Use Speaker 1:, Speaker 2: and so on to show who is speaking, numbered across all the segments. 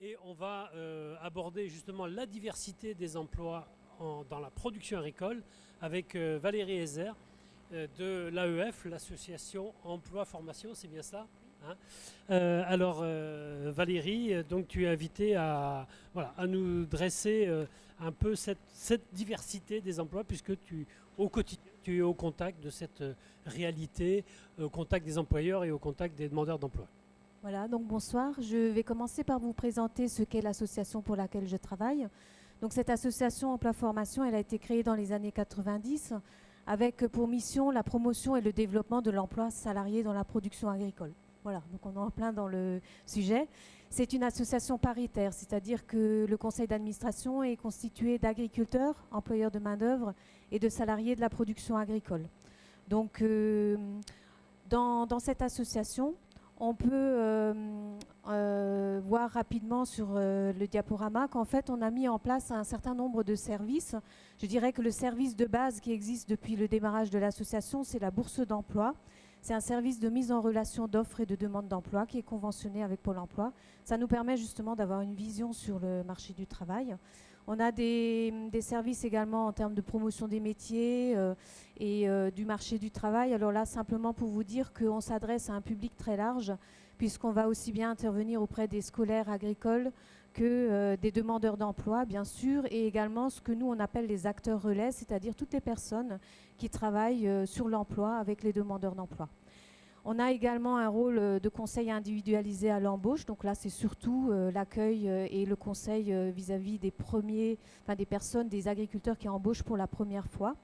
Speaker 1: et on va aborder justement la diversité des emplois dans la production agricole avec Valérie Hézard de l'AEF, l'association Emploi Formation, c'est bien ça, hein? Valérie, donc tu es invitée à nous dresser un peu cette diversité des emplois puisque au quotidien, tu es au contact de cette réalité, au contact des employeurs et au contact des demandeurs d'emploi.
Speaker 2: Voilà, donc bonsoir. Je vais commencer par vous présenter ce qu'est l'association pour laquelle je travaille. Donc cette association Emploi Formation, elle a été créée dans les années 90 avec pour mission la promotion et le développement de l'emploi salarié dans la production agricole. Voilà, donc on est en plein dans le sujet. C'est une association paritaire, c'est-à-dire que le conseil d'administration est constitué d'agriculteurs, employeurs de main-d'œuvre et de salariés de la production agricole. Donc dans cette association, on peut voir rapidement sur le diaporama qu'en fait, on a mis en place un certain nombre de services. Je dirais que le service de base qui existe depuis le démarrage de l'association, c'est la bourse d'emploi. C'est un service de mise en relation d'offres et de demandes d'emploi qui est conventionné avec Pôle emploi. Ça nous permet justement d'avoir une vision sur le marché du travail. On a des services également en termes de promotion des métiers et du marché du travail. Alors là, simplement pour vous dire qu'on s'adresse à un public très large, puisqu'on va aussi bien intervenir auprès des scolaires agricoles que des demandeurs d'emploi, bien sûr, et également ce que nous, on appelle les acteurs relais, c'est-à-dire toutes les personnes qui travaillent sur l'emploi avec les demandeurs d'emploi. On a également un rôle de conseil individualisé à l'embauche. Donc là, c'est surtout l'accueil et le conseil vis-à-vis des personnes, des agriculteurs qui embauchent pour la première fois.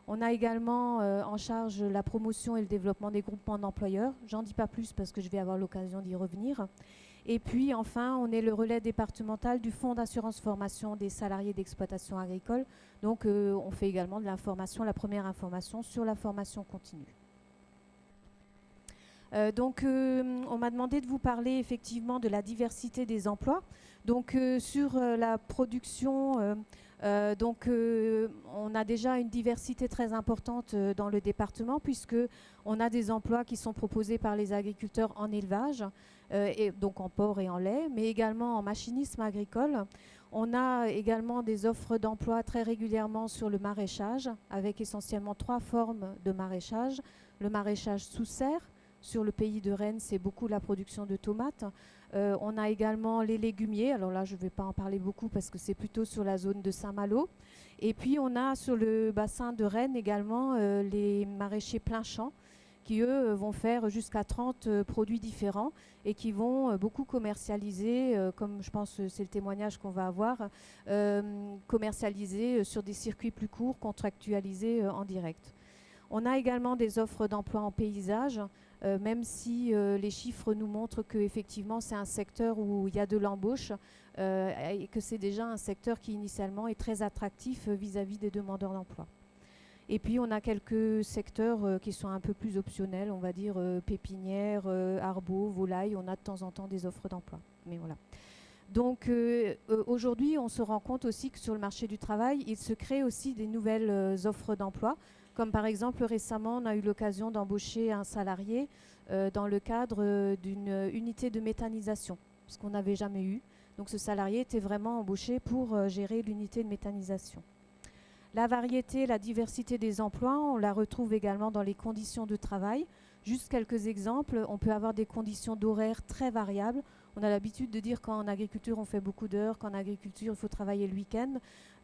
Speaker 2: On a également en charge la promotion et le développement des groupements d'employeurs. J'en dis pas plus parce que je vais avoir l'occasion d'y revenir. Et puis enfin, on est le relais départemental du Fonds d'assurance formation des salariés d'exploitation agricole. Donc on fait également de l'information, la première information sur la formation continue. On m'a demandé de vous parler effectivement de la diversité des emplois. Donc sur la production, on a déjà une diversité très importante dans le département puisque on a des emplois qui sont proposés par les agriculteurs en élevage, et donc en porc et en lait, mais également en machinisme agricole. On a également des offres d'emploi très régulièrement sur le maraîchage, avec essentiellement 3 formes de maraîchage. Le maraîchage sous serre. Sur le pays de Rennes, c'est beaucoup la production de tomates. On a également les légumiers. Alors là, je ne vais pas en parler beaucoup parce que c'est plutôt sur la zone de Saint-Malo. Et puis, on a sur le bassin de Rennes également les maraîchers plein champ qui, eux, vont faire jusqu'à 30 produits différents et qui vont beaucoup commercialiser, comme je pense que c'est le témoignage qu'on va avoir, commercialiser sur des circuits plus courts, contractualisés en direct. On a également des offres d'emploi en paysage, même si les chiffres nous montrent qu'effectivement c'est un secteur où il y a de l'embauche et que c'est déjà un secteur qui initialement est très attractif vis-à-vis des demandeurs d'emploi. Et puis on a quelques secteurs qui sont un peu plus optionnels, on va dire pépinière, arbo, volaille, on a de temps en temps des offres d'emploi. Mais voilà. Donc aujourd'hui on se rend compte aussi que sur le marché du travail, il se crée aussi des nouvelles offres d'emploi. Comme par exemple, récemment, on a eu l'occasion d'embaucher un salarié dans le cadre d'une unité de méthanisation, ce qu'on n'avait jamais eu. Donc ce salarié était vraiment embauché pour gérer l'unité de méthanisation. La variété, la diversité des emplois, on la retrouve également dans les conditions de travail. Juste quelques exemples, on peut avoir des conditions d'horaire très variables. On a l'habitude de dire qu'en agriculture, on fait beaucoup d'heures, qu'en agriculture, il faut travailler le week-end.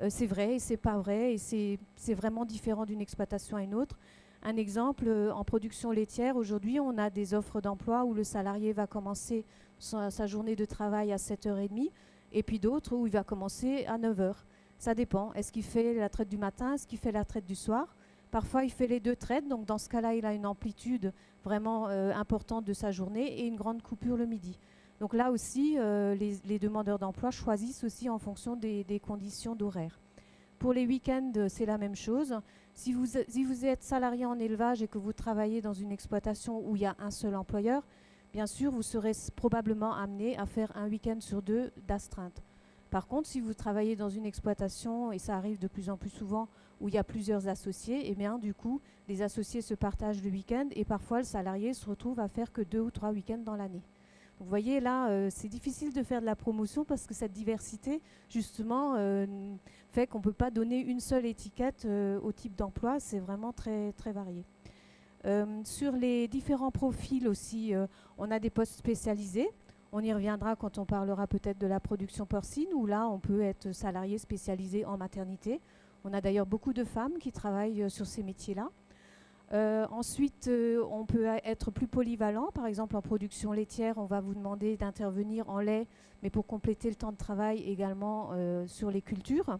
Speaker 2: C'est vrai et c'est pas vrai, et c'est vraiment différent d'une exploitation à une autre. Un exemple, en production laitière, aujourd'hui, on a des offres d'emploi où le salarié va commencer sa journée de travail à 7h30, et puis d'autres où il va commencer à 9h. Ça dépend. Est-ce qu'il fait la traite du matin? Est-ce qu'il fait la traite du soir? Parfois, il fait les 2 traites, donc dans ce cas-là, il a une amplitude vraiment importante de sa journée et une grande coupure le midi. Donc là aussi, les demandeurs d'emploi choisissent aussi en fonction des conditions d'horaire. Pour les week-ends, c'est la même chose. Si vous êtes salarié en élevage et que vous travaillez dans une exploitation où il y a un seul employeur, bien sûr, vous serez probablement amené à faire un week-end sur 2 d'astreinte. Par contre, si vous travaillez dans une exploitation, et ça arrive de plus en plus souvent, où il y a plusieurs associés, eh bien, du coup, les associés se partagent le week-end et parfois le salarié se retrouve à faire que 2 ou 3 week-ends dans l'année. Vous voyez, là, c'est difficile de faire de la promotion parce que cette diversité, justement, fait qu'on ne peut pas donner une seule étiquette au type d'emploi. C'est vraiment très, très varié. Sur les différents profils aussi, on a des postes spécialisés. On y reviendra quand on parlera peut-être de la production porcine, où là, on peut être salarié spécialisé en maternité. On a d'ailleurs beaucoup de femmes qui travaillent sur ces métiers-là. Ensuite, on peut être plus polyvalent. Par exemple, en production laitière, on va vous demander d'intervenir en lait, mais pour compléter le temps de travail également sur les cultures.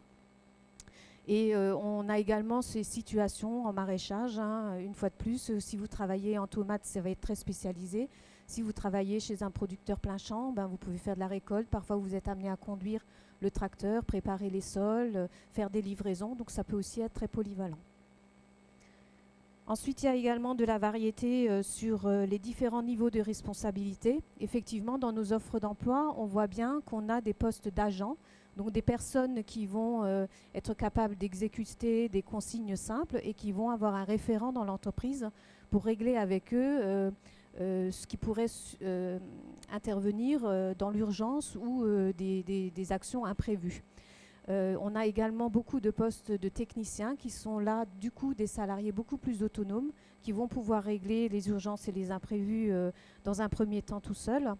Speaker 2: Et on a également ces situations en maraîchage. Une fois de plus, si vous travaillez en tomates, ça va être très spécialisé. Si vous travaillez chez un producteur plein champ, vous pouvez faire de la récolte. Parfois, vous êtes amené à conduire le tracteur, préparer les sols, faire des livraisons. Donc, ça peut aussi être très polyvalent. Ensuite, il y a également de la variété sur les différents niveaux de responsabilité. Effectivement, dans nos offres d'emploi, on voit bien qu'on a des postes d'agents, donc des personnes qui vont être capables d'exécuter des consignes simples et qui vont avoir un référent dans l'entreprise pour régler avec eux ce qui pourrait intervenir dans l'urgence ou des actions imprévues. On a également beaucoup de postes de techniciens qui sont là, du coup, des salariés beaucoup plus autonomes, qui vont pouvoir régler les urgences et les imprévus dans un premier temps tout seuls.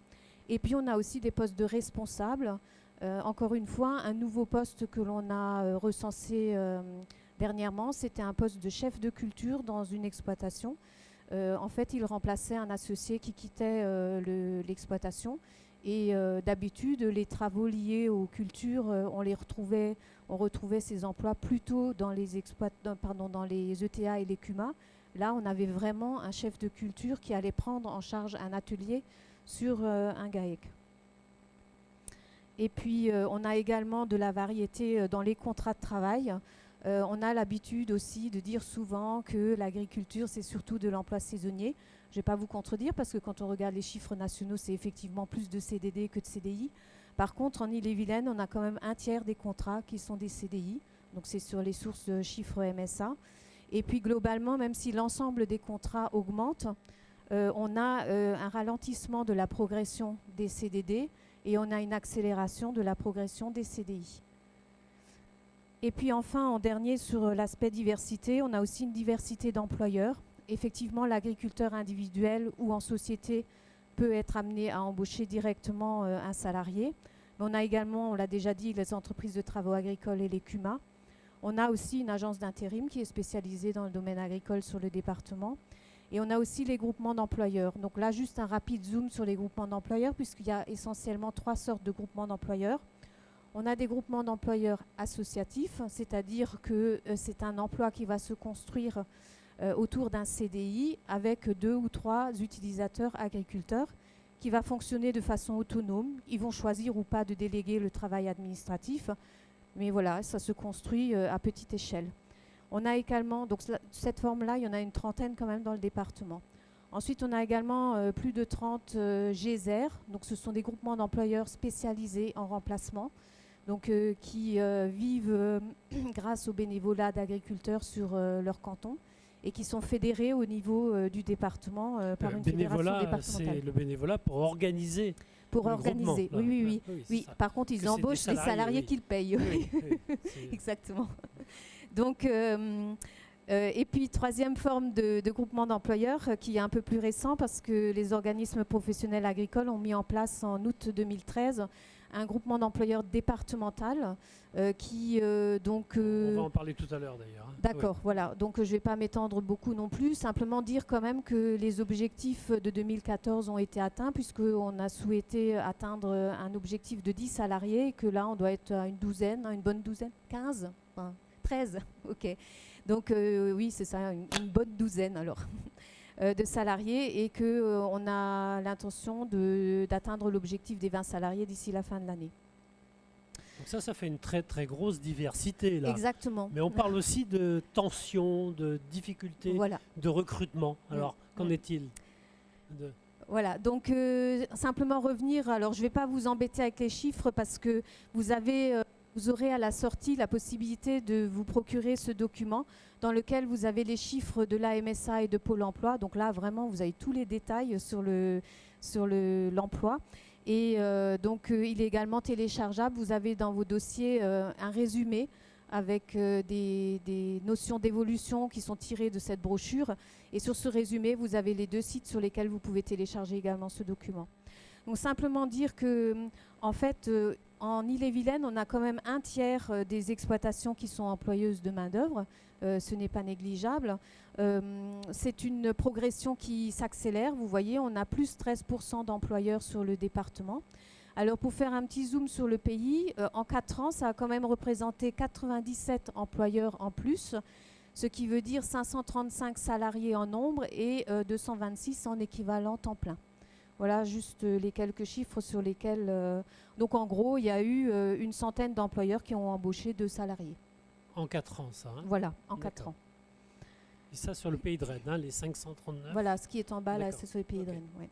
Speaker 2: Et puis, on a aussi des postes de responsables. Encore une fois, un nouveau poste que l'on a recensé dernièrement, c'était un poste de chef de culture dans une exploitation. En fait, il remplaçait un associé qui quittait l'exploitation. Et d'habitude, les travaux liés aux cultures, on retrouvait ces emplois plutôt dans les ETA et les CUMA. Là, on avait vraiment un chef de culture qui allait prendre en charge un atelier sur un GAEC. Et puis, on a également de la variété dans les contrats de travail. On a l'habitude aussi de dire souvent que l'agriculture, c'est surtout de l'emploi saisonnier. Je ne vais pas vous contredire parce que quand on regarde les chiffres nationaux, c'est effectivement plus de CDD que de CDI. Par contre, en Ille-et-Vilaine, on a quand même un tiers des contrats qui sont des CDI. Donc, c'est sur les sources de chiffres MSA. Et puis, globalement, même si l'ensemble des contrats augmente, on a un ralentissement de la progression des CDD et on a une accélération de la progression des CDI. Et puis enfin, en dernier, sur l'aspect diversité, on a aussi une diversité d'employeurs. Effectivement, l'agriculteur individuel ou en société peut être amené à embaucher directement un salarié. Mais on a également, on l'a déjà dit, les entreprises de travaux agricoles et les CUMA. On a aussi une agence d'intérim qui est spécialisée dans le domaine agricole sur le département. Et on a aussi les groupements d'employeurs. Donc là, juste un rapide zoom sur les groupements d'employeurs, puisqu'il y a essentiellement 3 sortes de groupements d'employeurs. On a des groupements d'employeurs associatifs, c'est-à-dire que c'est un emploi qui va se construire autour d'un CDI avec 2 ou 3 utilisateurs agriculteurs qui va fonctionner de façon autonome. Ils vont choisir ou pas de déléguer le travail administratif, mais voilà, ça se construit à petite échelle. On a également, donc cette forme-là, il y en a une trentaine quand même dans le département. Ensuite, on a également plus de 30 GESER, donc ce sont des groupements d'employeurs spécialisés en remplacement, donc qui vivent grâce au bénévolat d'agriculteurs sur leur canton et qui sont fédérés au niveau du département par une fédération départementale.
Speaker 1: C'est le bénévolat pour organiser.
Speaker 2: Pour organiser, oui. Par contre, ils embauchent des salariés qu'ils payent. Exactement. Donc, et puis, troisième forme de groupement d'employeurs qui est un peu plus récent parce que les organismes professionnels agricoles ont mis en place en août 2013 un groupement d'employeurs départemental qui donc...
Speaker 1: On va en parler tout à l'heure d'ailleurs.
Speaker 2: D'accord, voilà. Donc je ne vais pas m'étendre beaucoup non plus. Simplement dire quand même que les objectifs de 2014 ont été atteints puisqu'on a souhaité atteindre un objectif de 10 salariés et que là on doit être à une douzaine, une bonne douzaine, 15, enfin, 13, ok. Donc oui, c'est ça, une bonne douzaine alors. De salariés et qu'on a l'intention d'atteindre l'objectif des 20 salariés d'ici la fin de l'année.
Speaker 1: Donc ça fait une très très grosse diversité là.
Speaker 2: Exactement.
Speaker 1: Mais on parle aussi de tensions, de difficultés, de recrutement. Alors, qu'en est-il
Speaker 2: Voilà, donc simplement revenir, alors je ne vais pas vous embêter avec les chiffres parce que vous aurez à la sortie la possibilité de vous procurer ce document dans lequel vous avez les chiffres de la MSA et de Pôle emploi. Donc là, vraiment, vous avez tous les détails sur sur l'emploi. Et donc, il est également téléchargeable. Vous avez dans vos dossiers un résumé avec des notions d'évolution qui sont tirées de cette brochure. Et sur ce résumé, vous avez les 2 sites sur lesquels vous pouvez télécharger également ce document. Donc, simplement dire que, en fait, en Ille-et-Vilaine, on a quand même 1/3 des exploitations qui sont employeuses de main-d'œuvre. Ce n'est pas négligeable. C'est une progression qui s'accélère. Vous voyez, on a plus 13% d'employeurs sur le département. Alors, pour faire un petit zoom sur le pays, en 4 ans, ça a quand même représenté 97 employeurs en plus, ce qui veut dire 535 salariés en nombre et 226 en équivalent temps plein. Voilà juste les quelques chiffres sur lesquels... donc, en gros, il y a eu une centaine d'employeurs qui ont embauché 2 salariés.
Speaker 1: En 4 ans, ça. Hein.
Speaker 2: Voilà, en 4 ans.
Speaker 1: Et ça sur le pays de Rennes, hein, les 539.
Speaker 2: Voilà, ce qui est en bas, là, c'est sur le pays de Rennes. Ouais.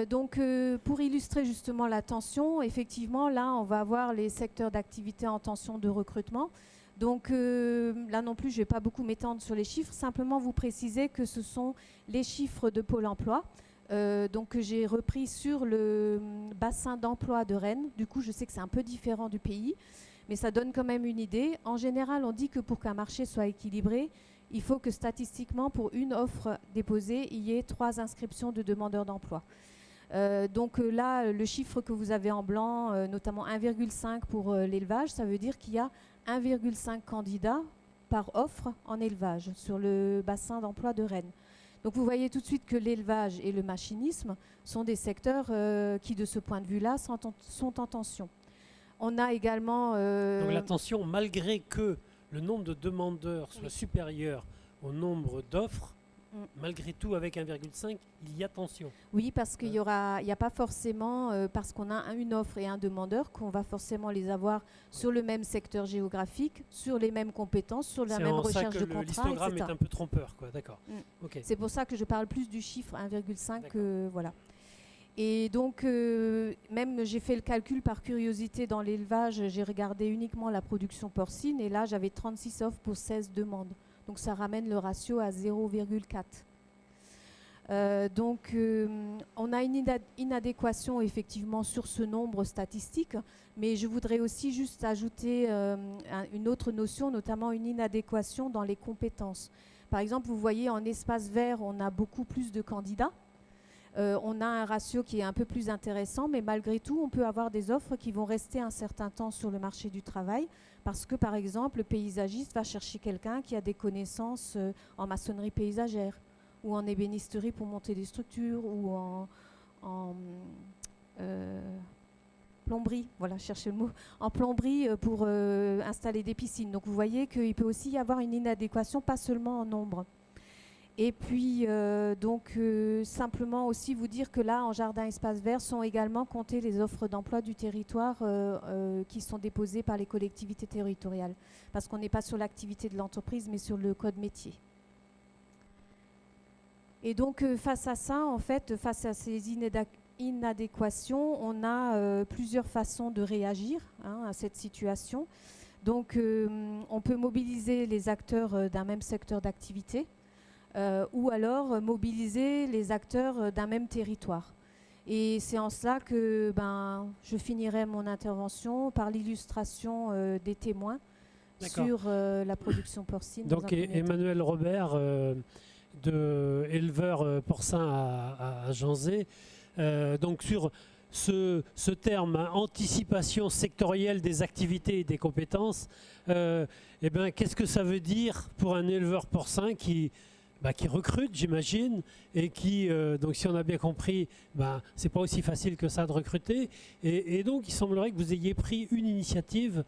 Speaker 2: Donc, pour illustrer justement la tension, effectivement, là, on va avoir les secteurs d'activité en tension de recrutement. Donc, là non plus, je ne vais pas beaucoup m'étendre sur les chiffres, simplement vous préciser que ce sont les chiffres de Pôle emploi, donc que j'ai repris sur le bassin d'emploi de Rennes. Du coup, je sais que c'est un peu différent du pays, mais ça donne quand même une idée. En général, on dit que pour qu'un marché soit équilibré, il faut que statistiquement, pour une offre déposée, il y ait 3 inscriptions de demandeurs d'emploi. Donc là, le chiffre que vous avez en blanc, notamment 1,5 pour l'élevage, ça veut dire qu'il y a 1,5 candidats par offre en élevage sur le bassin d'emploi de Rennes. Donc vous voyez tout de suite que l'élevage et le machinisme sont des secteurs qui, de ce point de vue-là, sont en tension. On a également...
Speaker 1: Donc la tension, malgré que le nombre de demandeurs soit supérieur au nombre d'offres, malgré tout, avec 1,5, il y a tension.
Speaker 2: Oui, parce qu'il n'y a pas forcément, parce qu'on a une offre et un demandeur, qu'on va forcément les avoir sur le même secteur géographique, sur les mêmes compétences, sur la même recherche de contrat,
Speaker 1: l'histogramme est un peu trompeur, quoi. D'accord. Okay.
Speaker 2: C'est pour ça que je parle plus du chiffre 1,5. Voilà. Et donc, même j'ai fait le calcul par curiosité dans l'élevage, j'ai regardé uniquement la production porcine, et là, j'avais 36 offres pour 16 demandes. Donc ça ramène le ratio à 0,4. Donc on a une inadéquation effectivement sur ce nombre statistique, mais je voudrais aussi juste ajouter une autre notion, notamment une inadéquation dans les compétences. Par exemple, vous voyez en espace vert, on a beaucoup plus de candidats. On a un ratio qui est un peu plus intéressant, mais malgré tout, on peut avoir des offres qui vont rester un certain temps sur le marché du travail, parce que, par exemple, le paysagiste va chercher quelqu'un qui a des connaissances en maçonnerie paysagère, ou en ébénisterie pour monter des structures, ou en plomberie, voilà, cherchez le mot, en plomberie pour installer des piscines. Donc vous voyez qu'il peut aussi y avoir une inadéquation, pas seulement en nombre. Et puis, simplement aussi vous dire que là, en jardin espace vert, sont également comptées les offres d'emploi du territoire qui sont déposées par les collectivités territoriales. Parce qu'on n'est pas sur l'activité de l'entreprise, mais sur le code métier. Et donc, face à ça, en fait, face à ces inadéquations, on a plusieurs façons de réagir à cette situation. Donc, on peut mobiliser les acteurs d'un même secteur d'activité. Ou alors mobiliser les acteurs d'un même territoire. Et c'est en cela que je finirai mon intervention par l'illustration des témoins sur la production porcine.
Speaker 1: Donc Emmanuel Robert, éleveur porcin à Janzé, donc sur ce terme, anticipation sectorielle des activités et des compétences, qu'est-ce que ça veut dire pour un éleveur porcin qui recrute, j'imagine, et qui, donc si on a bien compris, c'est pas aussi facile que ça de recruter. Et donc, il semblerait que vous ayez pris une initiative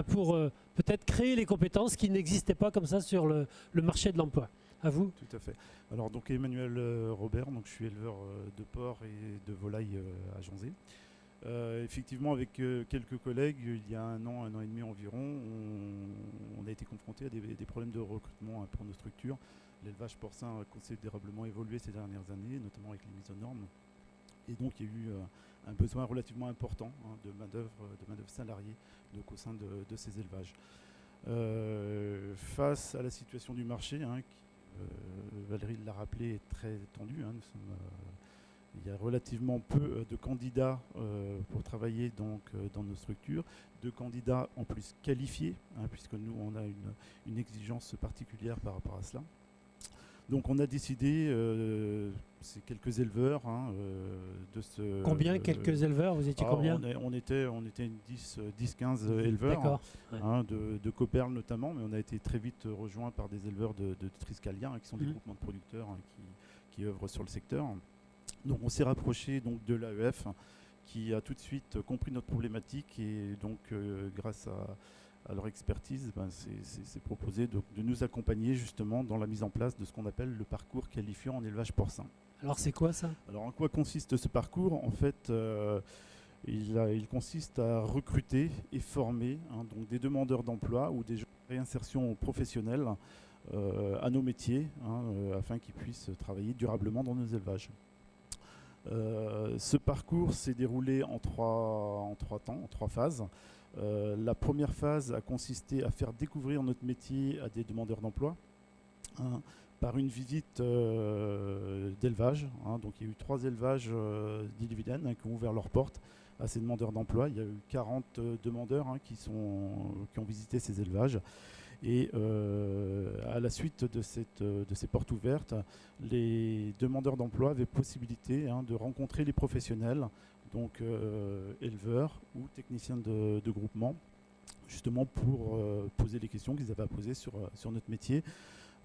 Speaker 1: pour peut-être créer les compétences qui n'existaient pas comme ça sur le marché de l'emploi. À vous.
Speaker 3: Tout à fait. Alors, donc Emmanuel Robert, donc je suis éleveur de porc et de volailles à Janzé. Effectivement, avec quelques collègues, il y a un an et demi environ, on a été confronté à des problèmes de recrutement pour nos structures. L'élevage porcin a considérablement évolué ces dernières années, notamment avec les mises aux normes. Et donc, il y a eu un besoin relativement important de main-d'œuvre salariée au sein de ces élevages. Face à la situation du marché, Valérie l'a rappelé, est très tendue. Hein. Il y a relativement peu de candidats pour travailler donc, dans nos structures, de candidats en plus qualifiés, hein, puisque nous, on a une exigence particulière par rapport à cela. Donc on a décidé, c'est quelques éleveurs, hein, de se...
Speaker 1: Combien quelques éleveurs? Vous étiez combien?
Speaker 3: On était une 10-15 éleveurs,
Speaker 1: D'accord.
Speaker 3: hein, de Copperle notamment, mais on a été très vite rejoints par des éleveurs de Triscalia, hein, qui sont des groupements de producteurs, hein, qui œuvrent sur le secteur. Donc on s'est rapproché donc, de l'AEF, qui a tout de suite compris notre problématique, et donc grâce à leur expertise, c'est proposé de nous accompagner justement dans la mise en place de ce qu'on appelle le parcours qualifiant en élevage porcin.
Speaker 1: Alors c'est quoi ça?
Speaker 3: Alors en quoi consiste ce parcours? En fait, il consiste à recruter et former, hein, donc des demandeurs d'emploi ou des gens de réinsertion professionnelle à nos métiers, hein, afin qu'ils puissent travailler durablement dans nos élevages. Ce parcours s'est déroulé en trois temps, en 3 phases. La première phase a consisté à faire découvrir notre métier à des demandeurs d'emploi, hein, par une visite d'élevage. Hein. Donc il y a eu 3 élevages d'Ille-et-Vilaine, hein, qui ont ouvert leurs portes à ces demandeurs d'emploi. Il y a eu 40 demandeurs, hein, qui ont visité ces élevages. Et à la suite de ces portes ouvertes, les demandeurs d'emploi avaient possibilité, hein, de rencontrer les professionnels, donc éleveurs ou techniciens de groupement, justement pour poser les questions qu'ils avaient à poser sur notre métier.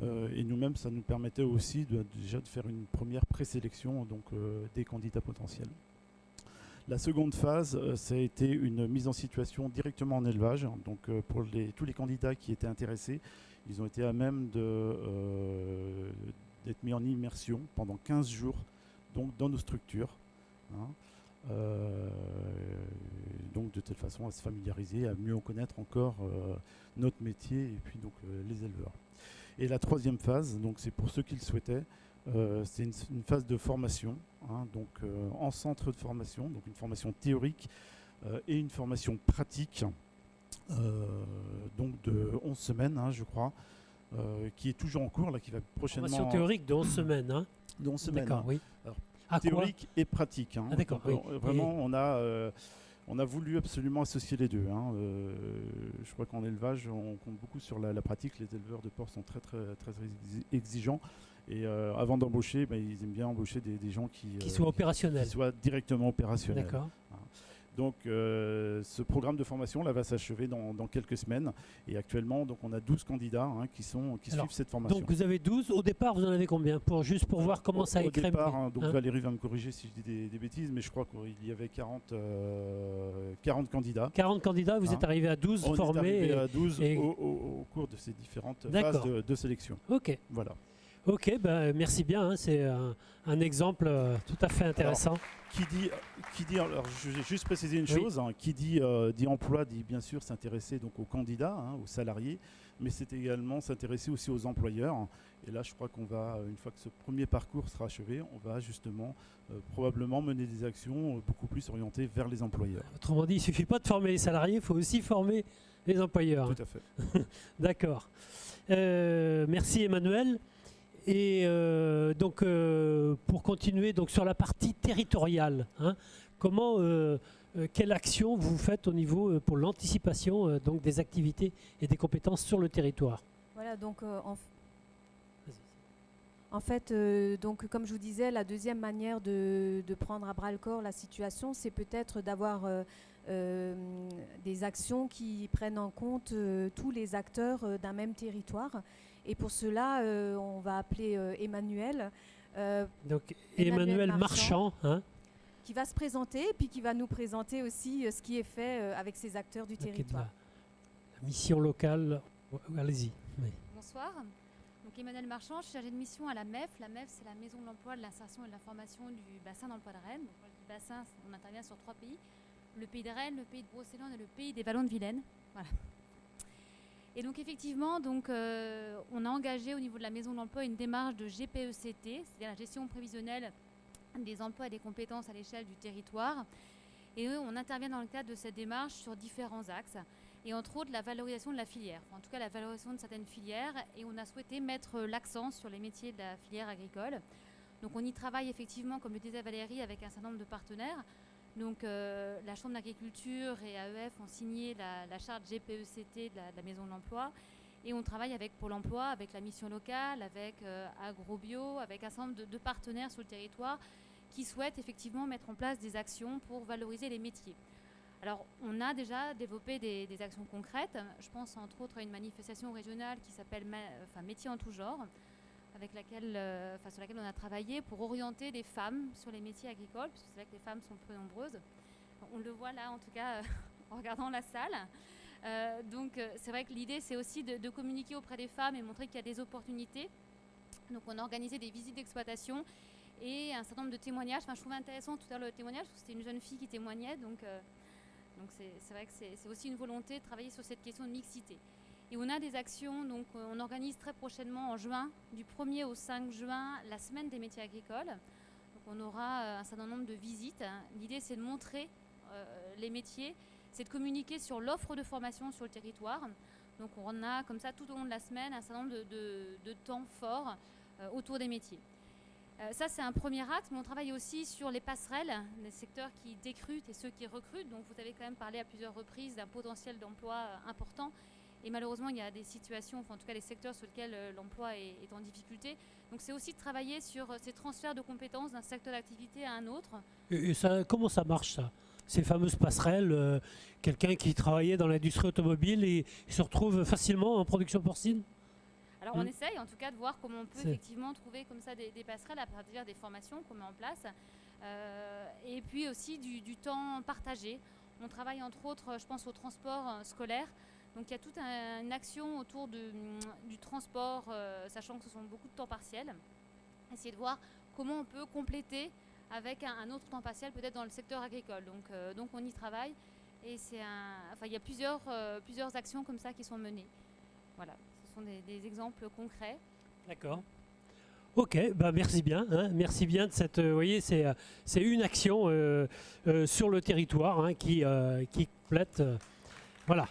Speaker 3: Et nous-mêmes, ça nous permettait aussi déjà de faire une première présélection, donc, des candidats potentiels. La seconde phase, ça a été une mise en situation directement en élevage. Donc pour tous les candidats qui étaient intéressés, ils ont été à même d'être mis en immersion pendant 15 jours, donc, dans nos structures. Hein. Donc de telle façon à se familiariser, à mieux connaître encore notre métier et puis donc les éleveurs. Et la troisième phase, donc c'est pour ceux qui le souhaitaient, c'est une phase de formation, hein, donc en centre de formation, donc une formation théorique et une formation pratique, donc de 11 semaines, hein, je crois, qui est toujours en cours, là, qui va prochainement...
Speaker 1: Formation théorique de 11 semaines, hein.
Speaker 3: De 11 semaines.
Speaker 1: D'accord,
Speaker 3: Hein.
Speaker 1: oui.
Speaker 3: Alors, théorique et pratique. Hein.
Speaker 1: Ah, d'accord, oui.
Speaker 3: Vraiment, on a voulu absolument associer les deux. Hein. Je crois qu'en élevage, on compte beaucoup sur la pratique. Les éleveurs de porc sont très, très, très exigeants. Et avant d'embaucher, ils aiment bien embaucher des gens qui
Speaker 1: soient opérationnels.
Speaker 3: Qui soient directement opérationnels.
Speaker 1: D'accord.
Speaker 3: Donc ce programme de formation là, va s'achever dans quelques semaines. Et actuellement, donc, on a 12 candidats, hein, qui suivent cette formation.
Speaker 1: Donc vous avez 12. Au départ, vous en avez combien? Juste pour voir comment ça a écrémé.
Speaker 3: Au départ, hein, donc Valérie va me corriger si je dis des bêtises, mais je crois qu'il y avait 40 candidats.
Speaker 1: 40 candidats, vous êtes arrivé à 12 formés.
Speaker 3: On est arrivé à 12 au cours de ces différentes phases de sélection.
Speaker 1: Ok.
Speaker 3: Voilà.
Speaker 1: Ok, merci bien, hein, c'est un exemple tout à fait intéressant.
Speaker 3: Alors, je vais juste préciser une chose, hein, qui dit emploi dit bien sûr s'intéresser donc aux candidats, hein, aux salariés, mais c'est également s'intéresser aussi aux employeurs. Et là, je crois qu'on va, une fois que ce premier parcours sera achevé, on va justement probablement mener des actions beaucoup plus orientées vers les employeurs.
Speaker 1: Autrement dit, il ne suffit pas de former les salariés, il faut aussi former les employeurs.
Speaker 3: Tout à fait.
Speaker 1: D'accord. Merci Emmanuel. Et donc, pour continuer donc, sur la partie territoriale, hein, quelle action vous faites au niveau pour l'anticipation donc des activités et des compétences sur le territoire?
Speaker 2: Voilà, donc en fait, donc, comme je vous disais, la deuxième manière de prendre à bras-le-corps la situation, c'est peut-être d'avoir des actions qui prennent en compte tous les acteurs d'un même territoire. Et pour cela, on va appeler Emmanuel.
Speaker 1: Donc Emmanuel Marchand, hein,
Speaker 2: qui va se présenter et puis qui va nous présenter aussi ce qui est fait avec ces acteurs du territoire.
Speaker 1: La mission locale, allez-y. Oui.
Speaker 4: Bonsoir. Donc Emmanuel Marchand, je suis chargée de mission à la MEF. La MEF, c'est la Maison de l'Emploi, de l'Insertion et de la Formation du bassin d'emploi de Rennes. Donc, le bassin, on intervient sur 3 pays. Le pays de Rennes, le pays de Brocéliande et le pays des Vallons de Vilaine. Voilà. Et donc effectivement, on a engagé au niveau de la Maison de l'Emploi une démarche de GPECT, c'est-à-dire la gestion prévisionnelle des emplois et des compétences à l'échelle du territoire. Et on intervient dans le cadre de cette démarche sur différents axes. et entre autres la valorisation de la filière, en tout cas la valorisation de certaines filières, et on a souhaité mettre l'accent sur les métiers de la filière agricole. Donc on y travaille effectivement, comme le disait Valérie, avec un certain nombre de partenaires. Donc la Chambre d'agriculture et AEF ont signé la charte GPECT de la Maison de l'Emploi, et on travaille avec Pôle emploi, avec la mission locale, avec Agrobio, avec un certain nombre de partenaires sur le territoire qui souhaitent effectivement mettre en place des actions pour valoriser les métiers. Alors, on a déjà développé des actions concrètes. Je pense entre autres à une manifestation régionale qui s'appelle Métiers en tout genre, avec sur laquelle on a travaillé pour orienter des femmes sur les métiers agricoles, parce que c'est vrai que les femmes sont peu nombreuses. On le voit là, en tout cas, en regardant la salle. Donc, c'est vrai que l'idée, c'est aussi de communiquer auprès des femmes et montrer qu'il y a des opportunités. Donc, on a organisé des visites d'exploitation et un certain nombre de témoignages. Enfin, je trouvais intéressant tout à l'heure le témoignage, parce que c'était une jeune fille qui témoignait. Donc c'est vrai que c'est aussi une volonté de travailler sur cette question de mixité. Et on a des actions, donc on organise très prochainement en juin, du 1er au 5 juin, la semaine des métiers agricoles. Donc on aura un certain nombre de visites. L'idée, c'est de montrer les métiers, c'est de communiquer sur l'offre de formation sur le territoire. Donc on a comme ça tout au long de la semaine un certain nombre de temps forts autour des métiers. Ça, c'est un premier axe, mais on travaille aussi sur les passerelles, les secteurs qui décrutent et ceux qui recrutent. Donc, vous avez quand même parlé à plusieurs reprises d'un potentiel d'emploi important. Et malheureusement, il y a des situations, enfin, en tout cas des secteurs sur lesquels l'emploi est en difficulté. Donc, c'est aussi de travailler sur ces transferts de compétences d'un secteur d'activité à un autre.
Speaker 1: Et ça, comment ça marche, ça? Ces fameuses passerelles, quelqu'un qui travaillait dans l'industrie automobile et se retrouve facilement en production porcine?
Speaker 4: Alors on essaye en tout cas de voir comment on peut effectivement trouver comme ça des passerelles à partir des formations qu'on met en place. Et puis aussi du temps partagé. On travaille entre autres, je pense, au transport scolaire. Donc il y a toute une action autour du transport, sachant que ce sont beaucoup de temps partiel. Essayer de voir comment on peut compléter avec un autre temps partiel peut-être dans le secteur agricole. Donc on y travaille et il y a plusieurs actions comme ça qui sont menées. Voilà. Ce sont des exemples concrets.
Speaker 1: D'accord. Ok, bah merci bien. Merci bien de cette. Vous voyez, c'est une action sur le territoire qui complète. Voilà.